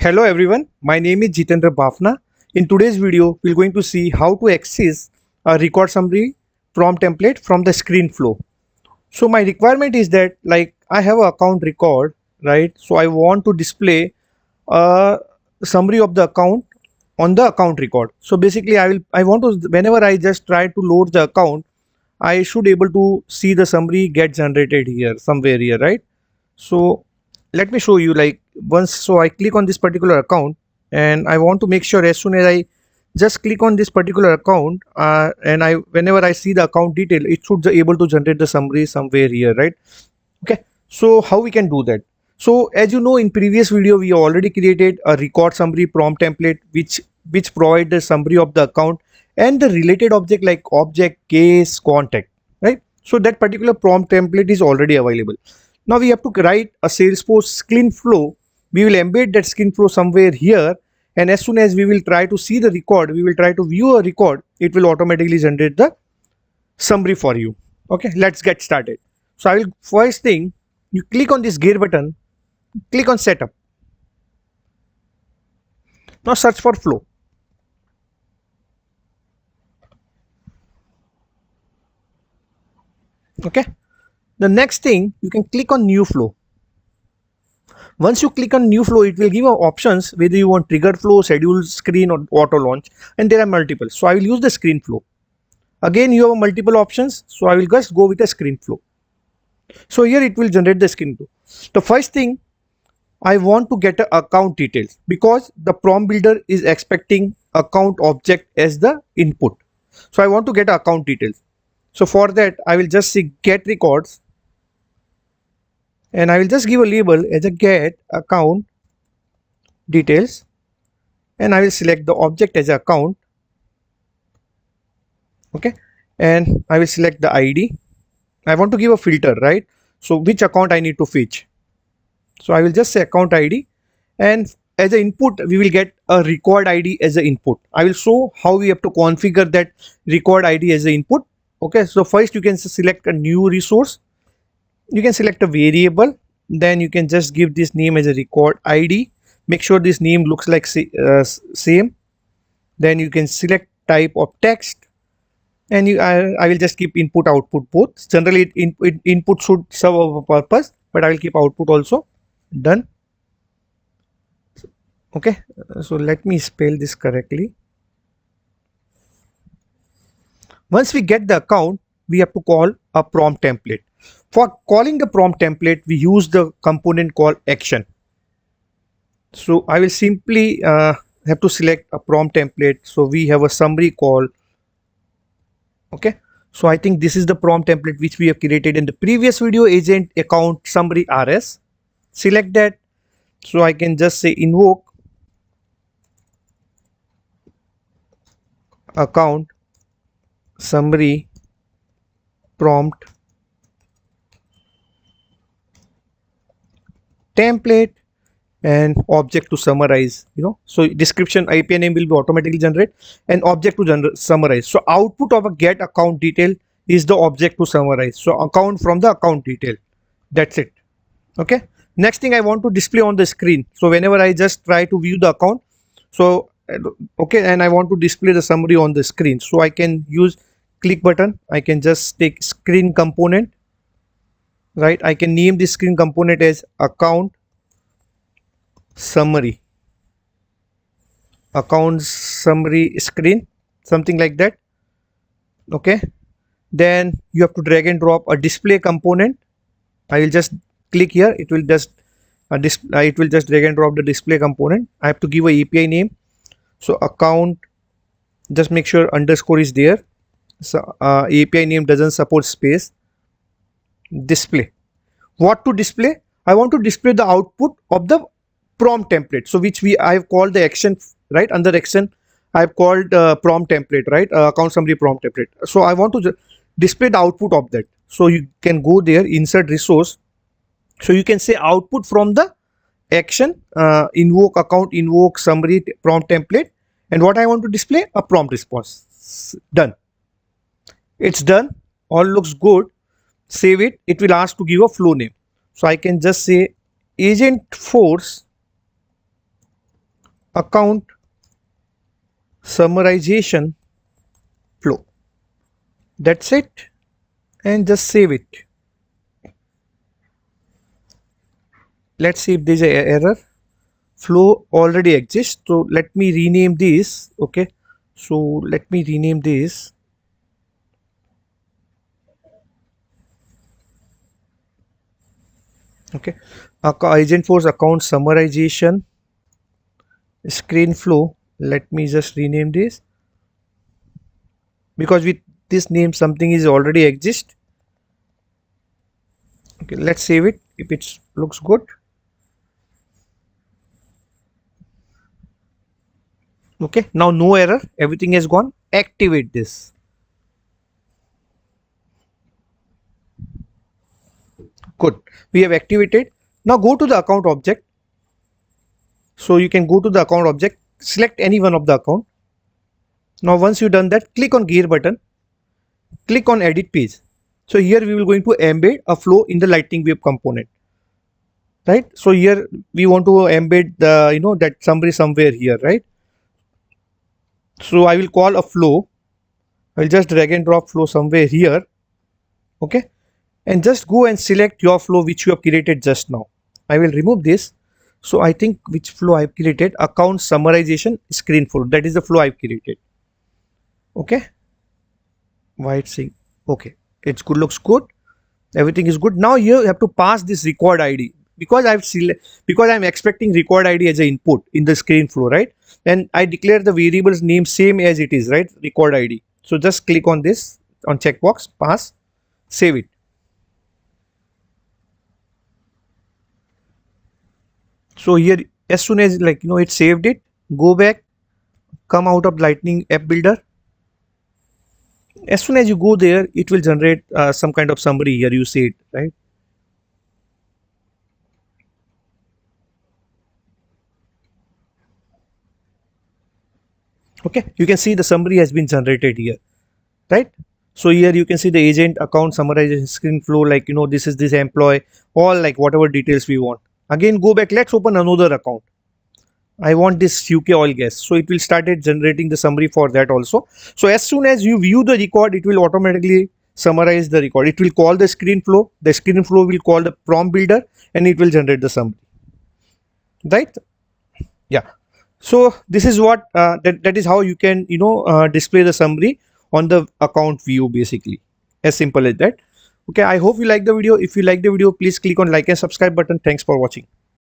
Hello everyone, my name is Jitendra Bafna. In today's video, we're going to see how to access a record summary prompt template from the screen flow. So my requirement is that like I have an account record, right? So I want to display a summary of the account on the account record. So basically I want to, whenever I just try to load the account, I should able to see the summary get generated here somewhere here, right? So let me show you like once. So I click on this particular account and I want to make sure as soon as I just click on this particular account and I whenever I see the account detail, it should be able to generate the summary somewhere here, right? Okay, so how we can do that? So as you know, in previous video we already created a record summary prompt template which provide the summary of the account and the related object like object, case, contact, right? So that particular prompt template is already available. Now we have to write a Salesforce screen flow. We will embed that screen flow somewhere here, and as soon as we will try to see the record, we will try to view a record, it will automatically generate the summary for you. Okay, let's get started. So I will first thing, you click on this gear button, click on setup. Now search for flow. Okay, the next thing you can click on new flow. Once you click on new flow, it will give you options whether you want trigger flow, schedule screen, or auto launch, and there are multiple. So I will use the screen flow. Again, you have multiple options, so I will just go with a screen flow. So here it will generate the screen flow. The first thing, I want to get a account details because the prompt builder is expecting account object as the input. So I want to get account details. So for that, I will just say get records and I will just give a label as a get account details and I will select the object as account. Okay, and I will select the ID. I want to give a filter, right? So which account I need to fetch. So I will just say account ID, and as an input we will get a record ID as an input. I will show how we have to configure that record ID as an input. Okay, so first you can select a new resource. You can select a variable, then you can just give this name as a record ID. Make sure this name looks like same. Then you can select type of text, and I will just keep input output both. Generally input should serve a purpose, but I will keep output also. Done. Okay, so let me spell this correctly. Once we get the account, we have to call a prompt template. For calling the prompt template, we use the component called action. So I will simply have to select a prompt template. So we have a summary call. Okay, so I think this is the prompt template which we have created in the previous video, agent account summary RS. Select that. So I can just say invoke account summary prompt template and object to summarize, so description API name will be automatically generate and object to summarize. So output of a get account detail is the object to summarize. So account from the account detail, that's it. Okay, next thing I want to display on the screen. So whenever I just try to view the account, so okay, and I want to display the summary on the screen, so I can use click button. I can just take screen component, right? I can name this screen component as account summary screen, something like that. Okay, then you have to drag and drop a display component. I will just click here, it will just drag and drop the display component. I have to give a API name. So account, just make sure underscore is there. So API name doesn't support space. Display, what to display? I want to display the output of the prompt template, so which I have called the action, right? Under action I have called prompt template, right? Account summary prompt template. So I want to display the output of that. So you can go there, insert resource. So you can say output from the action, invoke account, invoke summary prompt template, and what I want to display, a prompt response. Done. It's done. All looks good. Save it. It will ask to give a flow name. So I can just say Agentforce account summarization flow. That's it, and just save it. Let's see if there's an error. Flow already exists, so let me rename this. Okay, so let me rename this. Okay, Agentforce account summarization screen flow. Let me just rename this, because with this name something is already exist. Okay, let's save it if it looks good. Okay, now no error, everything has gone. Activate this. Good, we have activated. Now go to the account object. So you can go to the account object, select any one of the account. Now once you've done that, click on gear button, click on edit page. So here we will going to embed a flow in the lightning web component, right? So here we want to embed the that summary somewhere here, right? So I will call a flow. I'll just drag and drop flow somewhere here. Okay, and just go and select your flow which you have created just now. I will remove this. So I think which flow I've created, account summarization screen flow, that is the flow I've created. Okay, why it's saying okay, it's good, looks good, everything is good. Now here you have to pass this record ID, because I'm expecting record ID as an input in the screen flow, right? And I declare the variable's name same as it is, right? Record ID. So just click on this, on checkbox, pass, save it. So here as soon as it saved it, go back, come out of lightning app builder. As soon as you go there, it will generate some kind of summary. Here you see it, right? Okay, you can see the summary has been generated here, right? So here you can see the agent account summarization screen flow, this is this employee, all like whatever details we want. Again go back, let's open another account. I want this UK oil gas, so it will started generating the summary for that also. So as soon as you view the record, it will automatically summarize the record. It will call the screen flow, the screen flow will call the prompt builder, and it will generate the summary, right? Yeah, so this is what that is how you can display the summary on the account view, basically as simple as that. Okay, I hope you like the video. If you like the video, please click on like and subscribe button. Thanks for watching.